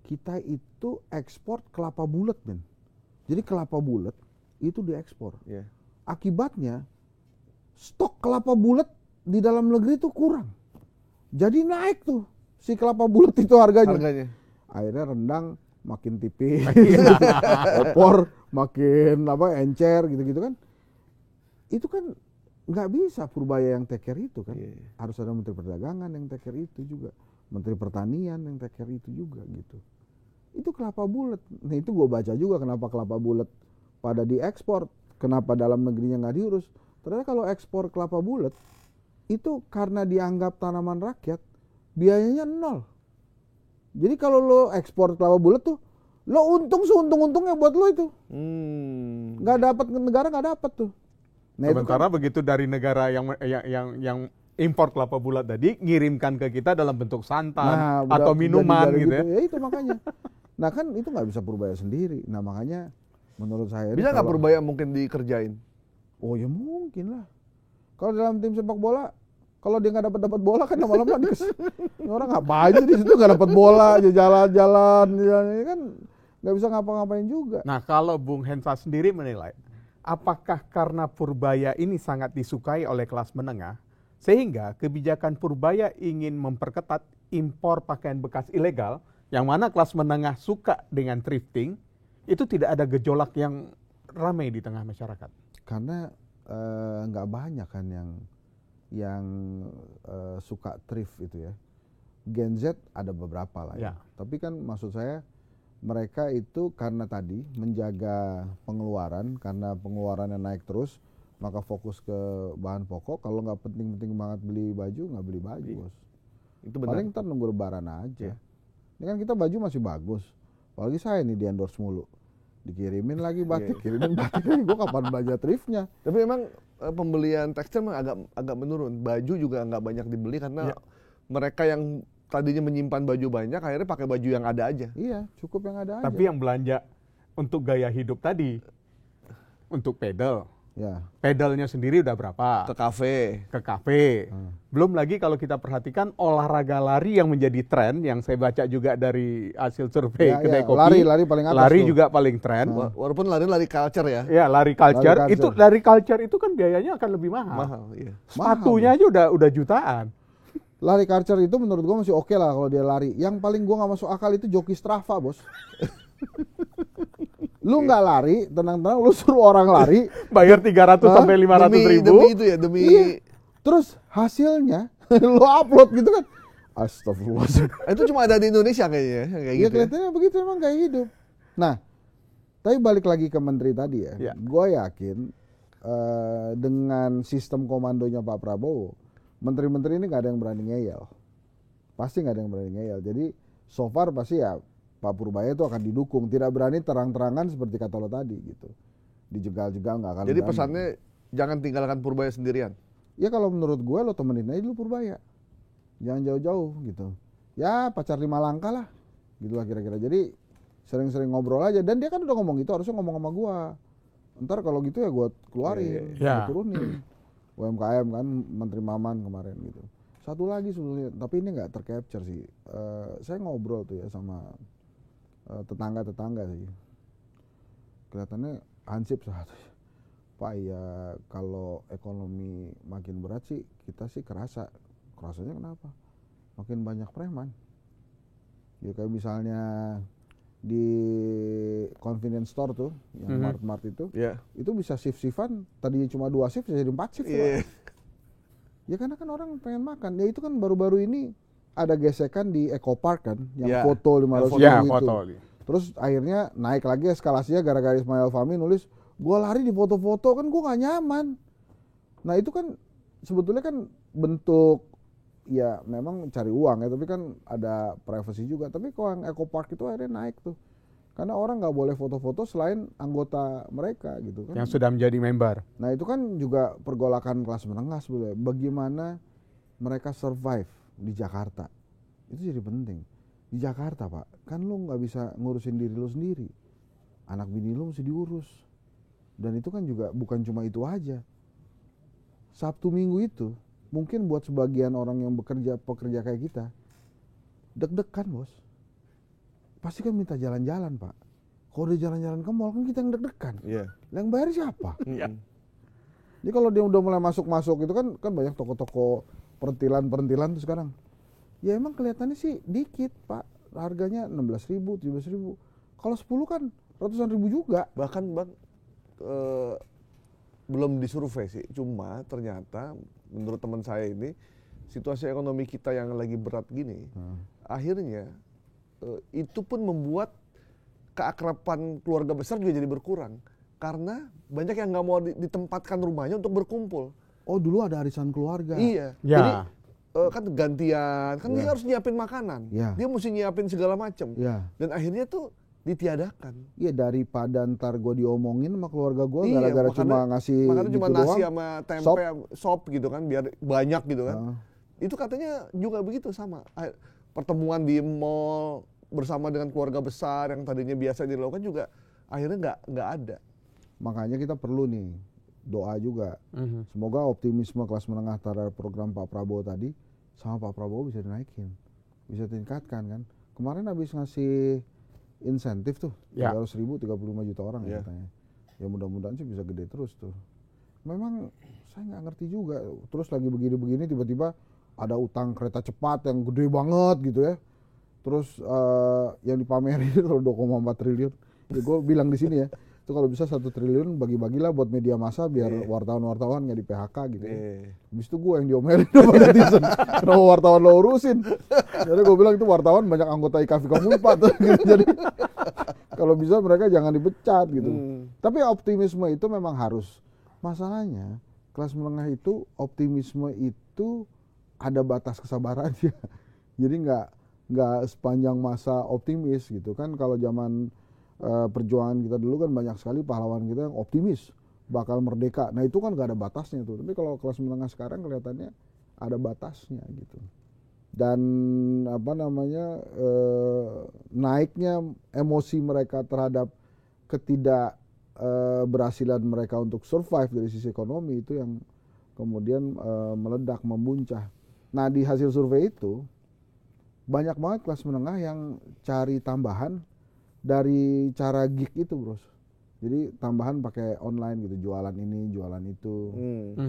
kita itu ekspor kelapa bulat, men. Jadi kelapa bulat itu diekspor. Iya. Akibatnya stok kelapa bulat di dalam negeri itu kurang. Jadi naik tuh si kelapa bulat itu harganya. Akhirnya rendang makin tipis, opor makin encer gitu-gitu kan. Itu kan nggak bisa Purbaya yang take care itu kan. Iya. Harus ada Menteri Perdagangan yang take care itu juga. Menteri Pertanian yang take care itu juga gitu. Itu kelapa bulat. Nah itu gue baca juga kenapa kelapa bulat pada diekspor. Kenapa dalam negerinya nggak diurus. Ternyata kalau ekspor kelapa bulat itu karena dianggap tanaman rakyat, biayanya 0. Jadi kalau lo ekspor kelapa bulat tuh, lo untung seuntung-untungnya buat lo itu. Nggak dapat, negara nggak dapat tuh. Nah, Sementara begitu dari negara yang impor kelapa bulat tadi ngirimkan ke kita dalam bentuk santan atau minuman gitu ya. Ya itu makanya. Nah kan itu nggak bisa Purbaya sendiri. Nah makanya menurut saya Bisa nggak Purbaya mungkin dikerjain? Oh ya mungkin lah. Kalau dalam tim sepak bola, kalau dia nggak dapat bola kan lama-lama ini orang ngapain sih di situ nggak dapat bola, aja jalan-jalan, ini kan nggak bisa ngapa-ngapain juga. Nah kalau Bung Hensa sendiri menilai, apakah karena Purbaya ini sangat disukai oleh kelas menengah, sehingga kebijakan Purbaya ingin memperketat impor pakaian bekas ilegal, yang mana kelas menengah suka dengan thrifting, itu tidak ada gejolak yang ramai di tengah masyarakat? Karena nggak banyak kan yang suka thrift itu ya. Gen Z ada beberapa lah ya. Tapi kan maksud saya mereka itu karena tadi menjaga pengeluaran, karena pengeluarannya naik terus, maka fokus ke bahan pokok. Kalau nggak penting-penting banget beli baju, nggak beli baju, bos. Itu benar. Paling ntar nunggu lebaran aja. Ini kan kita baju masih bagus. Apalagi saya nih di endorse mulu. Dikirimin lagi batik, kirimin batik lagi. Gue kapan belanja thriftnya? Tapi memang pembelian tekstil memang agak menurun. Baju juga nggak banyak dibeli karena mereka yang tadinya menyimpan baju banyak, akhirnya pakai baju yang ada aja. Iya, cukup yang ada aja. Tapi yang belanja untuk gaya hidup tadi, untuk pedal, pedalnya sendiri udah berapa? Ke kafe. Belum lagi kalau kita perhatikan olahraga lari yang menjadi tren, yang saya baca juga dari hasil survei kedai kopi. Lari paling atas lari tuh. juga paling tren. Walaupun lari culture ya. Ya, lari culture. Itu lari culture itu kan biayanya akan lebih mahal. Mahal, iya. Sepatunya aja udah jutaan. Lari culture itu menurut gua masih oke lah kalau dia lari. Yang paling gua nggak masuk akal itu joki Strava, bos. Lu nggak lari, tenang-tenang lu suruh orang lari, bayar 300 sampai 500 ribu. Demi itu ya, demi. Iya. Terus hasilnya lu upload gitu kan. Astagfirullahaladzim. Itu cuma ada di Indonesia kayaknya, kayak Iya gitu. kelihatannya begitu, emang kayak hidup. Nah, tapi balik lagi ke menteri tadi ya. Gue yakin dengan sistem komandonya Pak Prabowo, menteri-menteri ini nggak ada yang berani ngeyel. Pasti nggak ada yang berani ngeyel. Jadi so far pasti ya Pak Purbaya itu akan didukung, tidak berani terang-terangan seperti kata lo tadi gitu. Dijegal-jegal nggak akan. Jadi berani. pesannya jangan tinggalkan Purbaya sendirian. Ya kalau menurut gue lo temenin aja dulu Purbaya. Jangan jauh-jauh gitu. Ya pacar 5 langkah lah. Gitulah kira-kira. Jadi sering-sering ngobrol aja. Dan dia kan udah ngomong gitu, harusnya ngomong sama gue. Ntar kalau gitu ya gue keluarin, gue turunin. UMKM kan, Menteri Maman kemarin gitu. Satu lagi sebetulnya, tapi ini nggak tercapture sih. Saya ngobrol tuh ya sama tetangga-tetangga sih. Kelihatannya hansip saat Pak ya kalau ekonomi makin berat sih kita sih kerasanya kenapa? Makin banyak preman. Ya kayak misalnya di convenience store tuh yang mart-mart itu, itu bisa shift-shiftan, tadinya cuma 2 shift jadi 4 shift. Ya karena kan orang pengen makan. Ya itu kan baru-baru ini ada gesekan di Eco Park kan, yang foto 500 ribu itu. Terus akhirnya naik lagi eskalasinya gara-gara Ismail Fahmi nulis, gua lari di foto-foto kan gua gak nyaman. Nah itu kan sebetulnya kan bentuk ya memang cari uang ya, tapi kan ada privacy juga. Tapi kalau yang Eco Park itu akhirnya naik tuh. Karena orang nggak boleh foto-foto selain anggota mereka gitu kan. Yang sudah menjadi member. Nah itu kan juga pergolakan kelas menengah sebenarnya. Bagaimana mereka survive di Jakarta. Itu jadi penting. Di Jakarta Pak, kan lu nggak bisa ngurusin diri lu sendiri. Anak bini lu mesti diurus. Dan itu kan juga bukan cuma itu aja. Sabtu Minggu itu mungkin buat sebagian orang yang pekerja kayak kita deg-degan bos. Pasti kan minta jalan-jalan Pak. Kalau dia jalan-jalan ke mall kan kita yang deg-degan. Iya. Yang bayar siapa? Iya. Jadi kalau dia udah mulai masuk-masuk itu kan banyak toko-toko perintilan tuh sekarang. Ya emang kelihatannya sih dikit Pak. Harganya 16.000, 17.000. Kalau 10 kan ratusan ribu juga. Bahkan Bang, belum disurvei sih, cuma ternyata menurut teman saya ini situasi ekonomi kita yang lagi berat gini, akhirnya itu pun membuat keakraban keluarga besar juga jadi berkurang karena banyak yang nggak mau ditempatkan rumahnya untuk berkumpul. Oh dulu ada arisan keluarga. Iya. Ya. Jadi kan gantian, kan dia harus nyiapin makanan, dia mesti nyiapin segala macam, dan akhirnya tuh ditiadakan. Iya daripada ntar gue diomongin sama keluarga gue Iya, gara-gara cuma ngasih makanya gitu cuma nasi doang, sama tempe, sop gitu kan, biar banyak gitu kan. Itu katanya juga begitu sama. Pertemuan di mall bersama dengan keluarga besar yang tadinya biasa dilakukan juga akhirnya nggak ada. Makanya kita perlu nih doa juga. Semoga optimisme kelas menengah terhadap program Pak Prabowo tadi sama Pak Prabowo bisa dinaikin, bisa ditingkatkan kan. Kemarin habis ngasih insentif tuh 300.000 35 juta orang katanya. Ya mudah-mudahan sih bisa gede terus tuh. Memang saya nggak ngerti juga. Terus lagi begini-begini tiba-tiba ada utang kereta cepat yang gede banget gitu ya. Terus yang dipamerin itu 2,4 triliun. Ya gue bilang di sini ya, itu kalau bisa 1 triliun bagi-bagilah buat media massa biar wartawan-wartawan nggak di PHK gitu. Habis itu gue yang diomelin sama netizen. Kenapa wartawan lo urusin? Jadi gue bilang itu wartawan banyak anggota IKAVI Komulpat gitu. Jadi kalau bisa mereka jangan dipecat gitu. Tapi optimisme itu memang harus. Masalahnya kelas menengah itu optimisme itu ada batas kesabarannya. Jadi nggak sepanjang masa optimis gitu kan. Kalau zaman perjuangan kita dulu kan banyak sekali pahlawan kita yang optimis bakal merdeka. Nah itu kan nggak ada batasnya tuh. Tapi kalau kelas menengah sekarang kelihatannya ada batasnya gitu. Dan naiknya emosi mereka terhadap ketidakberhasilan mereka untuk survive dari sisi ekonomi itu yang kemudian meledak, memuncah. Nah di hasil survei itu banyak banget kelas menengah yang cari tambahan dari cara gig itu bros. Jadi tambahan pakai online gitu, jualan ini, jualan itu,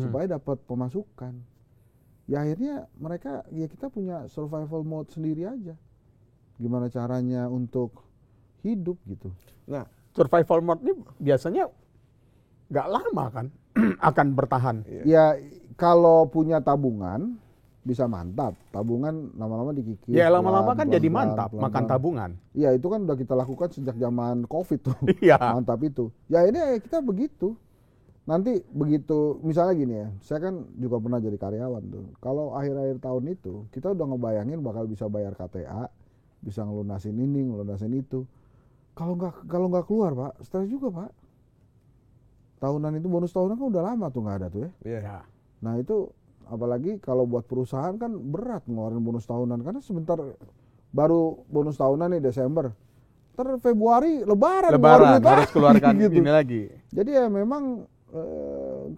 supaya dapat pemasukan. Ya akhirnya mereka, ya kita punya survival mode sendiri aja. Gimana caranya untuk hidup gitu. Nah, survival mode ini biasanya nggak lama kan akan bertahan. Ya kalau punya tabungan bisa mantap, tabungan lama-lama dikikis. Ya lama-lama kan jadi mantap, makan tabungan. Iya itu kan udah kita lakukan sejak zaman COVID tuh, mantap itu. Ya ini kita begitu. Nanti begitu, misalnya gini ya, saya kan juga pernah jadi karyawan tuh. Kalau akhir-akhir tahun itu, kita udah ngebayangin bakal bisa bayar KTA, bisa ngelunasin ini, ngelunasin itu. Kalau nggak keluar Pak, stres juga Pak. Tahunan itu bonus tahunan kan udah lama tuh nggak ada tuh ya. Iya. Nah itu apalagi kalau buat perusahaan kan berat ngeluarin bonus tahunan karena sebentar baru bonus tahunan nih Desember, ntar Februari Lebaran harus keluarkan gitu. Ini lagi. Jadi ya memang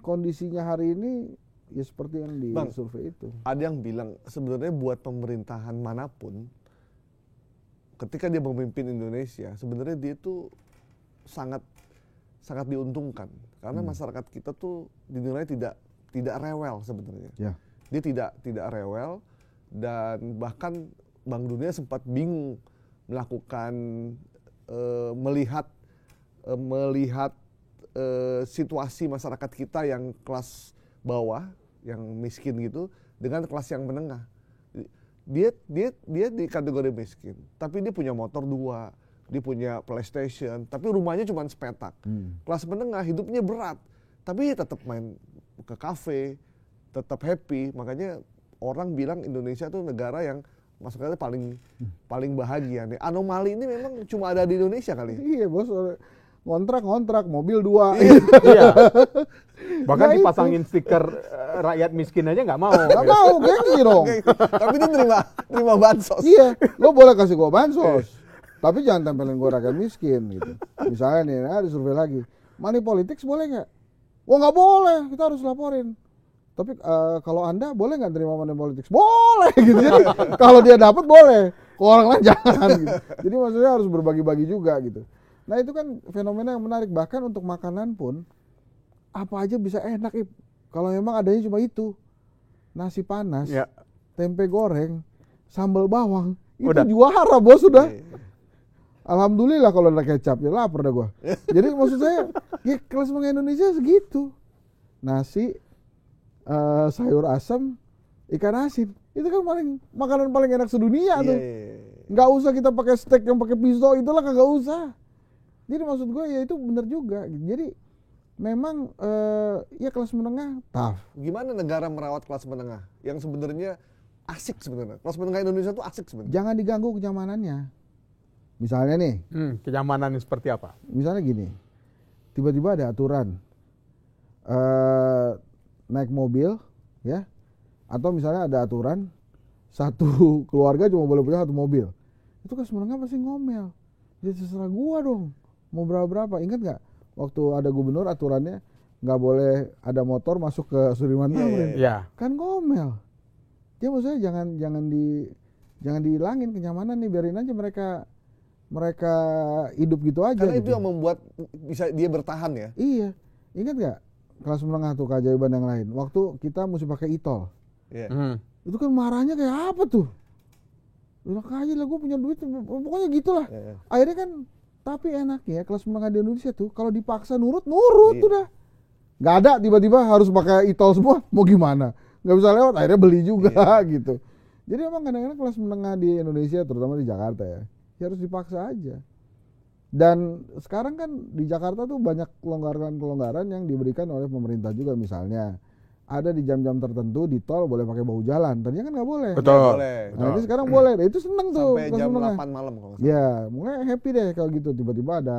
kondisinya hari ini ya seperti yang di survei itu. Ada yang bilang sebenarnya buat pemerintahan manapun ketika dia memimpin Indonesia sebenarnya dia itu sangat diuntungkan karena masyarakat kita tuh dinilai tidak rewel sebenarnya. Ya. Dia tidak rewel dan bahkan Bank Dunia sempat bingung melakukan melihat situasi masyarakat kita yang kelas bawah, yang miskin gitu dengan kelas yang menengah. Dia di kategori miskin, tapi dia punya motor 2, dia punya PlayStation, tapi rumahnya cuma sepetak. Kelas menengah hidupnya berat, tapi tetap main ke kafe, tetap happy. Makanya orang bilang Indonesia tuh negara yang masyarakatnya paling bahagia nih. Anomali ini memang cuma ada di Indonesia kali. Iya bos, ngontrak, mobil 2. Iya. Bahkan Nah, itu. dipasangin stiker rakyat miskin aja nggak mau. Nggak mau, gengsi dong. Tapi dia terima bansos. Iya, lo boleh kasih gua bansos, tapi jangan tempelin gua rakyat miskin gitu. Misalnya nih, ada survei lagi, money politics boleh nggak? Wah nggak boleh, kita harus laporin. Tapi kalau Anda boleh nggak terima money politics? Boleh gitu. Jadi kalau dia dapat boleh, kalau orang lain jangan. Gitu. Jadi maksudnya harus berbagi-bagi juga gitu. Nah itu kan fenomena yang menarik, bahkan untuk makanan pun apa aja bisa enak, Ip. Kalau memang adanya cuma itu, nasi panas, Ya. tempe goreng, sambal bawang, itu Udah. juara bos sudah. Alhamdulillah kalau ada kecap, ya lapar dah gua. Jadi maksud saya, ya kelas menengah Indonesia segitu. Nasi, sayur asam, ikan asin, itu kan makanan paling enak sedunia tuh. Nggak usah kita pakai steak yang pakai pisau, itulah kagak usah. Jadi maksud gue ya itu benar juga. Jadi memang ya kelas menengah tough. Gimana negara merawat kelas menengah yang sebenarnya asik sebenarnya? Kelas menengah Indonesia tuh asik sebenarnya. Jangan diganggu kenyamanannya. Misalnya nih, Kenyamanan seperti apa? misalnya gini, tiba-tiba ada aturan naik mobil, ya, atau misalnya ada aturan satu keluarga cuma boleh punya 1 mobil, itu kelas menengah pasti ngomel. Ya terserah gua dong, mau berapa. Ingat nggak waktu ada gubernur aturannya nggak boleh ada motor masuk ke Sudirman Tamrin, Ya. kan ngomel. Dia maksudnya jangan dihilangin kenyamanan nih, biarin aja mereka hidup gitu aja. Karena gitu. itu yang membuat bisa dia bertahan ya. Iya, ingat nggak kelas menengah tuh keajaiban yang lain. Waktu kita mesti pakai e-tol, Iya. itu kan marahnya kayak apa tuh? Enak aja lah, gue punya duit, pokoknya gitulah. Iya. Akhirnya kan, tapi enaknya kelas menengah di Indonesia tuh kalau dipaksa nurut Iya. udah. Nggak ada tiba-tiba harus pakai e-tol semua, mau gimana? Nggak bisa lewat, akhirnya beli juga gitu. Jadi emang kadang-kadang kelas menengah di Indonesia, terutama di Jakarta ya harus dipaksa aja. Dan sekarang kan di Jakarta tuh banyak kelonggaran-kelonggaran yang diberikan oleh pemerintah juga. Misalnya ada di jam-jam tertentu di tol boleh pakai bahu jalan, tadinya kan nggak boleh. Betul. Boleh. Nah ini sekarang boleh, nah, itu seneng tuh Sampai kelas jam menengah. 8 malam kalau nggak salah. Ya, mulai happy deh kalau gitu. Tiba-tiba ada,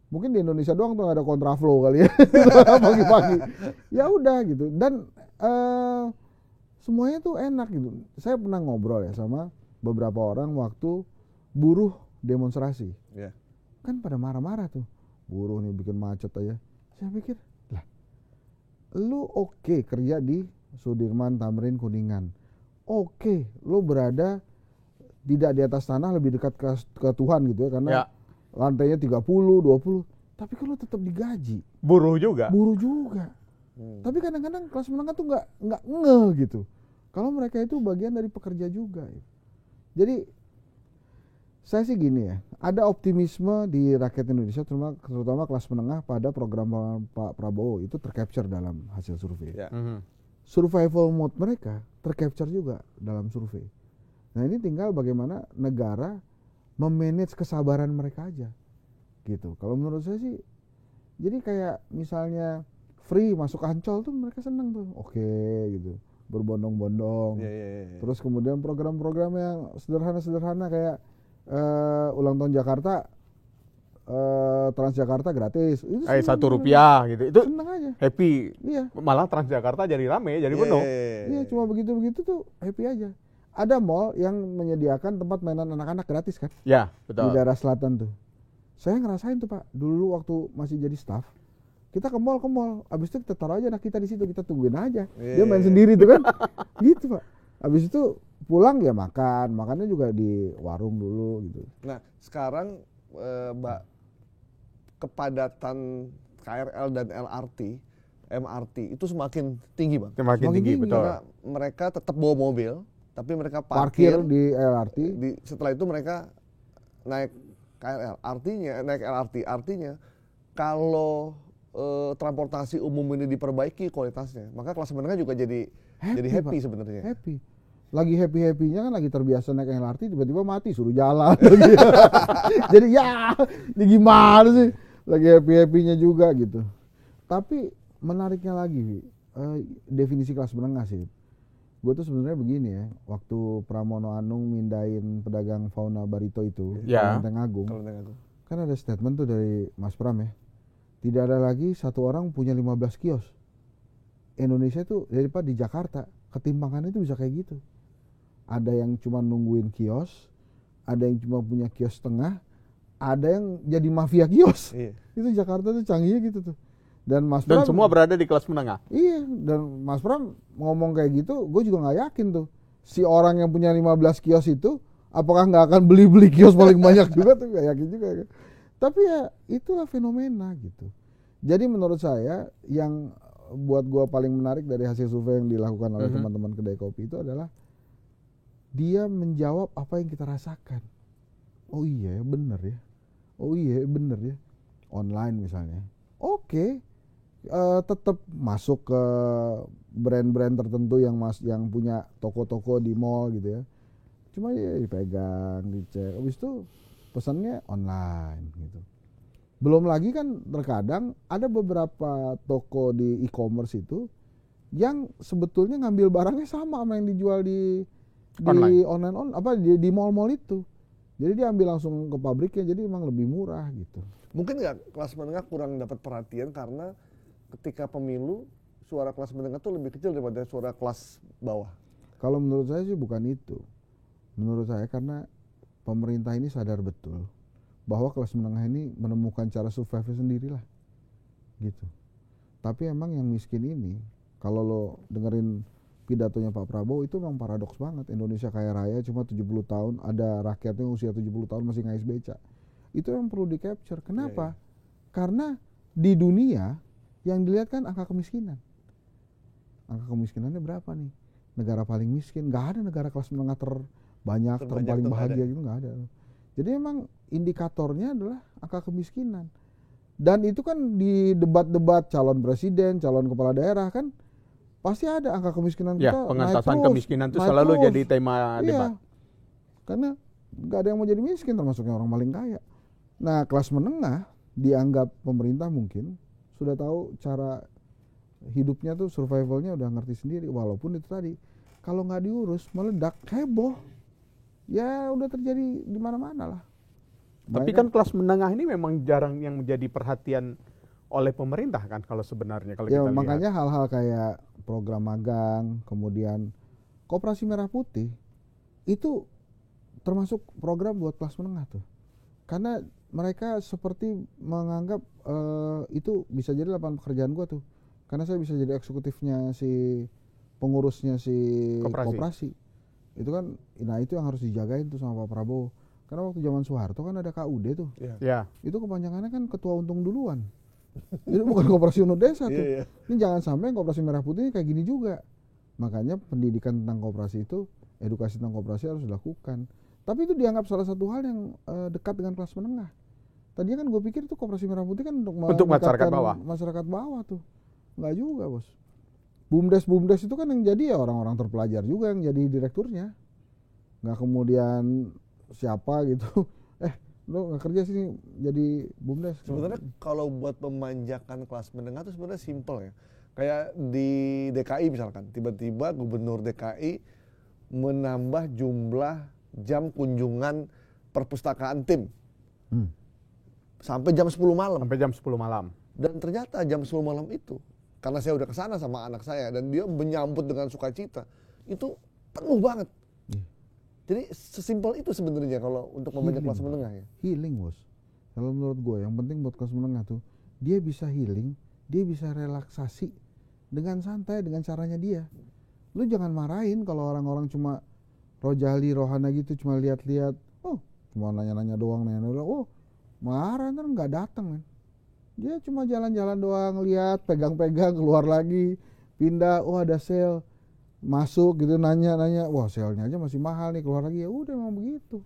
mungkin di Indonesia doang tuh ada kontraflow kali ya, pagi-pagi. Ya udah gitu. Dan semuanya tuh enak gitu. Saya pernah ngobrol ya sama beberapa orang waktu buruh demonstrasi. Iya. Kan pada marah-marah tuh, buruh nih bikin macet aja. Saya pikir, lah, lu oke kerja di Sudirman, Tamrin, Kuningan. Oke, lu berada tidak di atas tanah, lebih dekat ke Tuhan gitu ya, karena Ya. lantainya 30, 20. Tapi kan lu tetap digaji, Buruh juga. buruh juga. Tapi kadang-kadang kelas menengah tuh nggak ngeh gitu. Kalau mereka itu bagian dari pekerja juga. Jadi saya sih gini ya, ada optimisme di rakyat Indonesia, terutama kelas menengah pada program Pak Prabowo itu tercapture dalam hasil survei. Ya. Survival mode mereka tercapture juga dalam survei. Nah ini tinggal bagaimana negara memanage kesabaran mereka aja, gitu. Kalau menurut saya sih, jadi kayak misalnya free masuk Ancol tuh mereka seneng tuh, oke gitu, berbondong-bondong. Iya. Terus kemudian program-program yang sederhana-sederhana kayak ulang tahun Jakarta, Transjakarta gratis. Itu Rp1 gitu. Itu seneng aja. happy. Iya, Malah Transjakarta jadi rame, jadi penuh. iya cuma begitu-begitu tuh happy aja. Ada mall yang menyediakan tempat mainan anak-anak gratis kan Ya, di betul. daerah selatan tuh. Saya ngerasain tuh Pak, dulu waktu masih jadi staff, kita ke mall, abis itu kita taruh aja anak kita di situ, kita tungguin aja, dia main sendiri tuh kan, gitu Pak. Abis itu pulang ya makannya juga di warung dulu gitu. Nah, sekarang Mbak, kepadatan KRL dan MRT itu semakin tinggi, Bang. Semakin Semakin tinggi, tinggi, betul. Karena mereka tetap bawa mobil, tapi mereka Parkir parkir di LRT. setelah itu mereka naik KRL. Artinya kalau transportasi umum ini diperbaiki kualitasnya, maka kelas menengah juga jadi happy Pak. sebenarnya. Happy. Lagi happy-happynya kan lagi terbiasa naik LRT, tiba-tiba mati suruh jalan. Jadi ya, ini gimana sih? Lagi happy-happynya juga gitu. Tapi menariknya lagi, definisi kelas menengah sih. Gue tuh sebenarnya begini ya, waktu Pramono Anung mindahin pedagang fauna barito itu, Ya. Kelenteng Agung, Kalau Kelenteng Agung. kan ada statement tuh dari Mas Pram ya. Tidak ada lagi satu orang punya 15 kios. Indonesia tuh daripada di Jakarta, ketimpangannya itu bisa kayak gitu. Ada yang cuma nungguin kios, ada yang cuma punya kios setengah, ada yang jadi mafia kios. Iya. Itu Jakarta tuh canggihnya gitu tuh. Dan Mas Dan Pram, semua berada di kelas menengah. iya, dan Mas Pram ngomong kayak gitu, gue juga nggak yakin tuh. Si orang yang punya 15 kios itu, apakah nggak akan beli-beli kios paling banyak juga tuh, nggak yakin juga. Tapi ya itulah fenomena gitu. Jadi menurut saya yang buat gue paling menarik dari hasil survei yang dilakukan oleh teman-teman kedai kopi itu adalah dia menjawab apa yang kita rasakan. Oh iya ya bener ya. Oh iya bener ya. Online misalnya. Oke. Tetap masuk ke brand-brand tertentu yang punya toko-toko di mall gitu ya. Cuma ya dipegang, dicek. Habis itu pesannya online gitu. Belum lagi kan terkadang ada beberapa toko di e-commerce itu yang sebetulnya ngambil barangnya sama yang dijual di mall-mall itu. Jadi dia ambil langsung ke pabriknya, jadi emang lebih murah gitu. Mungkin nggak kelas menengah kurang dapat perhatian karena ketika pemilu suara kelas menengah tuh lebih kecil daripada suara kelas bawah. Kalau menurut saya sih bukan itu. Menurut saya karena pemerintah ini sadar betul bahwa kelas menengah ini menemukan cara survive sendirilah gitu. Tapi emang yang miskin ini, kalau lo dengerin pidatonya Pak Prabowo itu memang paradoks banget. Indonesia kaya raya cuma 70 tahun, ada rakyatnya usia 70 tahun masih ngais beca. Itu yang perlu di capture. Kenapa? Karena di dunia yang dilihat kan angka kemiskinan. Angka kemiskinannya berapa nih? Negara paling miskin, nggak ada negara kelas menengah terbanyak paling bahagia gitu, nggak ada. Jadi memang indikatornya adalah angka kemiskinan. Dan itu kan di debat-debat calon presiden, calon kepala daerah kan pasti ada angka kemiskinan Ya, kita pengentasan naik terus, kemiskinan itu naik selalu terus. jadi tema debat. Karena nggak ada yang mau jadi miskin termasuknya orang paling kaya. Nah, kelas menengah dianggap pemerintah mungkin sudah tahu cara hidupnya tuh, survivalnya udah ngerti sendiri. Walaupun itu tadi kalau nggak diurus meledak, heboh. Ya udah terjadi di mana-mana lah. Tapi kan kelas menengah ini memang jarang yang menjadi perhatian oleh pemerintah kan kalau sebenarnya kalau ya kita makanya lihat. hal-hal kayak program magang, kemudian Koperasi Merah Putih itu termasuk program buat kelas menengah tuh. Karena mereka seperti menganggap itu bisa jadi lapangan pekerjaan gua tuh. Karena saya bisa jadi eksekutifnya si pengurusnya si koperasi. Itu kan, nah itu yang harus dijagain tuh sama Pak Prabowo. Karena waktu zaman Soeharto kan ada KUD tuh. Ya. Itu kepanjangannya kan Ketua Untung Duluan. Itu bukan Koperasi Unit Desa tuh. Ini jangan sampai Koperasi Merah Putih ini kayak gini juga. Makanya pendidikan tentang koperasi itu, edukasi tentang koperasi harus dilakukan. Tapi itu dianggap salah satu hal yang dekat dengan kelas menengah. Tadinya kan gue pikir tuh Koperasi Merah Putih kan untuk masyarakat bawah. Masyarakat bawah tuh. Enggak juga, Bos. BUMDes itu kan yang jadi ya orang-orang terpelajar juga yang jadi direkturnya. Nggak kemudian siapa gitu, lo nggak kerja sini jadi BUMDes. Sebenarnya kalau buat memanjakan kelas menengah itu sebenarnya simple ya. Kayak di DKI misalkan, tiba-tiba gubernur DKI menambah jumlah jam kunjungan perpustakaan tim. Sampai jam 10 malam. Sampai jam 10 malam. Dan ternyata jam 10 malam itu, karena saya udah kesana sama anak saya dan dia menyambut dengan sukacita, itu penuh banget. Jadi sesimpel itu sebenarnya kalau untuk membanyak kelas menengah ya. Healing, Bos. Kalau menurut gue yang penting buat kelas menengah tuh, dia bisa healing, dia bisa relaksasi dengan santai, dengan caranya dia. Lu jangan marahin kalau orang-orang cuma rojali, rohana gitu, cuma lihat-lihat, cuma nanya-nanya doang, marah ntar nggak datang, men. Dia cuma jalan-jalan doang, lihat, pegang-pegang, keluar lagi, pindah, ada sale, masuk gitu, nanya-nanya, wah sale-nya aja masih mahal nih, keluar lagi, ya udah emang begitu.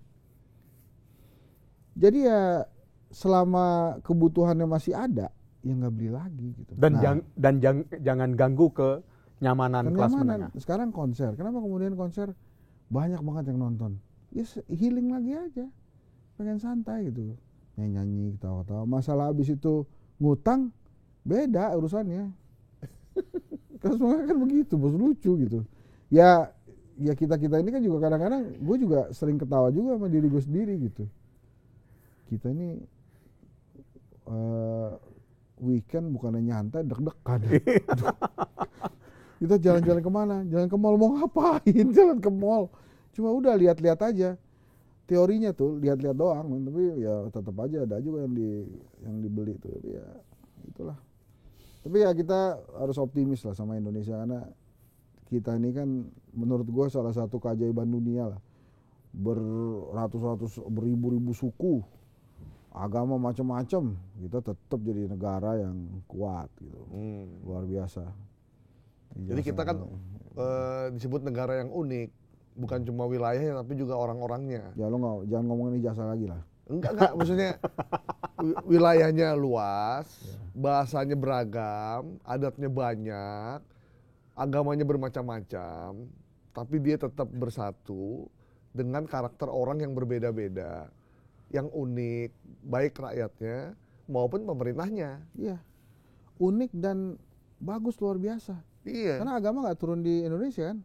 Jadi ya selama kebutuhannya masih ada, ya nggak beli lagi gitu. Dan jangan ganggu kenyamanan kelas menengah. Sekarang konser, kenapa kemudian konser banyak banget yang nonton? Ya healing lagi aja, pengen santai gitu, nyanyi, ketawa-tawa. Masalah abis itu ngutang, beda urusannya. Kan begitu, Bos, lucu gitu. Ya kita ini kan juga kadang-kadang, gue juga sering ketawa juga sama diri gue sendiri gitu. Kita ini weekend bukannya nyantai, deg-degan. Kita jalan-jalan kemana? Jalan ke mall, mau ngapain? Jalan ke mall. Cuma udah lihat-lihat aja. Teorinya tuh lihat-lihat doang, tapi ya tetap aja ada juga yang dibeli tuh. Tapi ya itulah. Tapi ya kita harus optimis lah sama Indonesia, karena kita ini kan menurut gue salah satu keajaiban dunia lah. Beratus-ratus, beribu-ribu suku, agama macam-macam, kita tetap jadi negara yang kuat gitu. Luar biasa. Jadi kita kan disebut negara yang unik. Bukan cuma wilayahnya tapi juga orang-orangnya. Ya lo jangan ngomongin ijazah lagi lah. Enggak, maksudnya wilayahnya luas, bahasanya beragam, adatnya banyak, agamanya bermacam-macam, tapi dia tetap bersatu dengan karakter orang yang berbeda-beda, yang unik, baik rakyatnya maupun pemerintahnya. Iya, unik dan bagus, luar biasa. Iya. Karena agama nggak turun di Indonesia kan,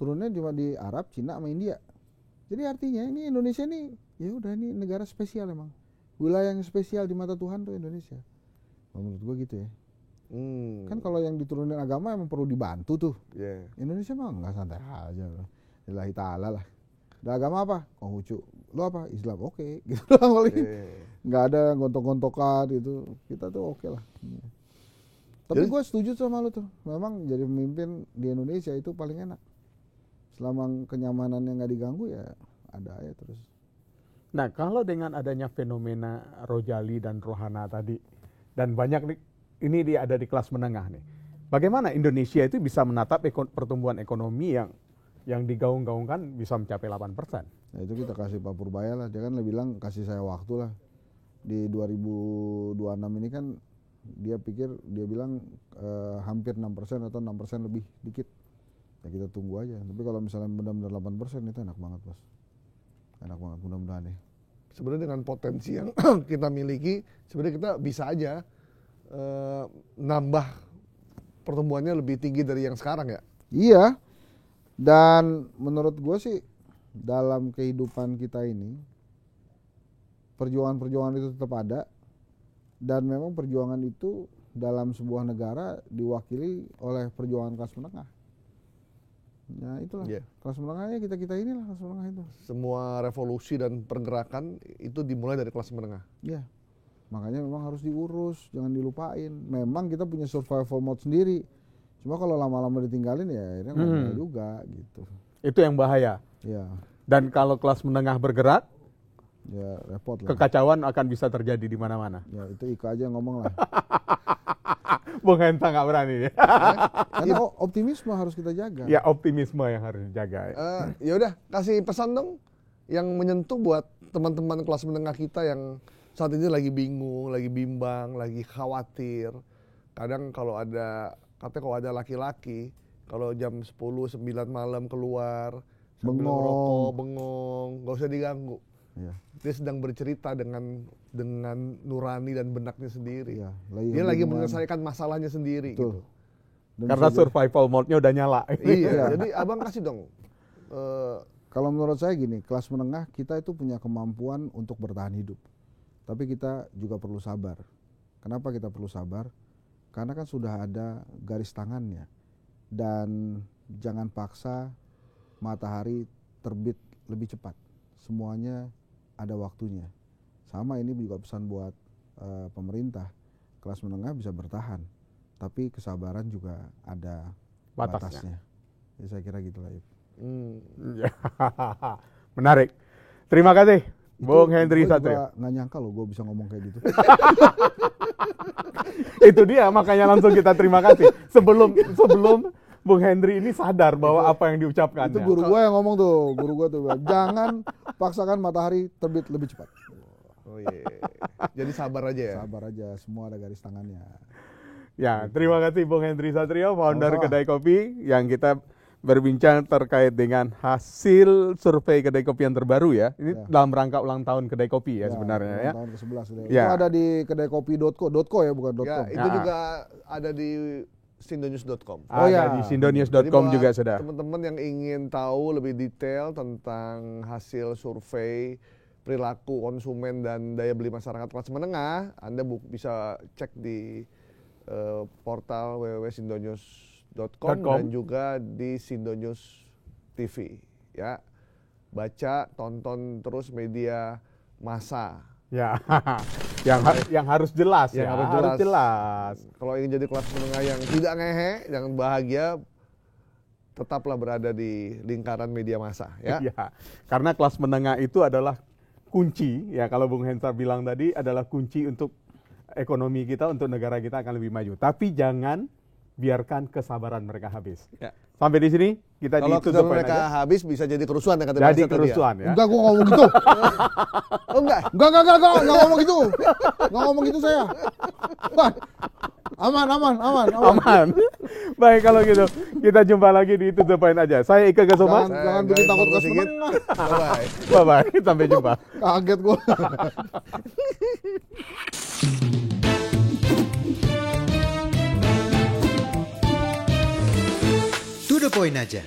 turunnya cuma di Arab, Cina, sama India. Jadi artinya ini Indonesia ini, ya udah ini negara spesial emang. Wilayah yang spesial di mata Tuhan tuh Indonesia. Menurut gua gitu ya. Kan kalau yang diturunin agama emang perlu dibantu tuh. Yeah. Indonesia mah nggak santai aja. Lillahi ta'ala lah. Ada agama apa? Konghucu. Lo apa? Islam. Oke. Gitu doang paling. Nggak ada gontok-gontokan gitu. Kita tuh oke lah. Tapi gue setuju sama lo tuh. Memang jadi pemimpin di Indonesia itu paling enak. Selama kenyamanannya nggak diganggu ya ada aja terus. Nah, kalau dengan adanya fenomena Rojali dan Rohana tadi, dan banyak ini dia ada di kelas menengah nih. Bagaimana Indonesia itu bisa menatap pertumbuhan ekonomi yang digaung-gaungkan bisa mencapai 8%? Nah itu kita kasih Pak Purbaya lah. Dia kan bilang kasih saya waktu lah. Di 2026 ini kan dia bilang hampir 6% atau 6% lebih dikit. Ya kita tunggu aja. Tapi kalau misalnya benar-benar 8% itu enak banget, Bos. Enak banget, mudah-mudahan ya. Sebenarnya dengan potensi yang kita miliki, sebenarnya kita bisa aja nambah pertumbuhannya lebih tinggi dari yang sekarang ya. Iya. Dan menurut gue sih dalam kehidupan kita ini perjuangan-perjuangan itu tetap ada. Dan memang perjuangan itu dalam sebuah negara diwakili oleh perjuangan kelas menengah. Ya itulah, kelas menengahnya kita inilah kelas menengah itu. Semua revolusi dan pergerakan itu dimulai dari kelas menengah. Iya, makanya memang harus diurus, jangan dilupain. Memang kita punya survival mode sendiri. Cuma kalau lama-lama ditinggalin ya akhirnya nggak bisa juga gitu. Itu yang bahaya. Iya. Dan kalau kelas menengah bergerak, ya repot lah. kekacauan akan bisa terjadi di mana-mana. Ya itu Ika aja yang ngomong lah. Bung Henta nggak berani. Karena optimisme harus kita jaga. Ya optimisme yang harus dijaga. Ya udah, kasih pesan dong yang menyentuh buat teman-teman kelas menengah kita yang saat ini lagi bingung, lagi bimbang, lagi khawatir. Kadang katanya kalau ada laki-laki, kalau jam 10, 9 malam keluar, sambil ngerokok, bengong, gak usah diganggu. Iya. Dia sedang bercerita dengan nurani dan benaknya sendiri. Iya, Dia lagi menyelesaikan masalahnya sendiri. Betul. Gitu. Karena survival mode-nya udah nyala. Iya, jadi abang kasih dong. Kalau menurut saya gini, kelas menengah kita itu punya kemampuan untuk bertahan hidup. Tapi kita juga perlu sabar. Kenapa kita perlu sabar? Karena kan sudah ada garis tangannya. Dan jangan paksa matahari terbit lebih cepat. Semuanya ada waktunya. Sama ini juga pesan buat pemerintah. Kelas menengah bisa bertahan. Tapi kesabaran juga ada batasnya. Ya, saya kira gitulah. Menarik. Terima kasih, Bung Hendri Satrio. Nggak nyangka loh gue bisa ngomong kayak gitu. Itu dia, makanya langsung kita terima kasih. Sebelum Bung Hendri ini sadar bahwa apa yang diucapkan. Itu guru gue yang ngomong tuh. Guru gue tuh bilang, jangan paksakan matahari terbit lebih cepat. Oh iya. Jadi sabar aja ya. Sabar aja, semua ada garis tangannya. Ya, terima kasih Bung Hendri Satrio, founder Kedai Kopi, yang kita berbincang terkait dengan hasil survei Kedai Kopi yang terbaru ya. Ini dalam rangka ulang tahun Kedai Kopi ya sebenarnya ya. Tahun ke-11. Ya. Itu ada di kedaikopi.co ya, bukan .com. Ya, itu juga ada di sindonews.com. Di sindonews.com juga sudah. Teman-teman yang ingin tahu lebih detail tentang hasil survei perilaku konsumen dan daya beli masyarakat kelas menengah, Anda bisa cek di portal www.sindonews.com dan juga di Sindonews TV. Ya, baca, tonton terus media massa. Ya, yang harus jelas Yang ya. harus jelas. Kalau ingin jadi kelas menengah yang tidak ngehe, yang bahagia, tetaplah berada di lingkaran media massa. Ya. Ya, karena kelas menengah itu adalah kunci, ya kalau Bung Hensar bilang tadi adalah kunci untuk ekonomi kita, untuk negara kita akan lebih maju. Tapi jangan biarkan kesabaran mereka habis. Ya. Sampai di sini kita Kalau ditutup kesabaran mereka aja. habis bisa jadi kerusuhan ya kata Jadi Mas tadi kerusuhan ya. Enggak, gua ngomong gitu. Oh enggak? Enggak ngomong gitu. Enggak ngomong gitu saya. Wah, aman. Baik kalau gitu, kita jumpa lagi di To The Point aja. Saya Ika Gasoma. Jangan bikin takut kelas menengah. Bye-bye. Bye-bye, sampai jumpa. Kaget gua. To the point aja.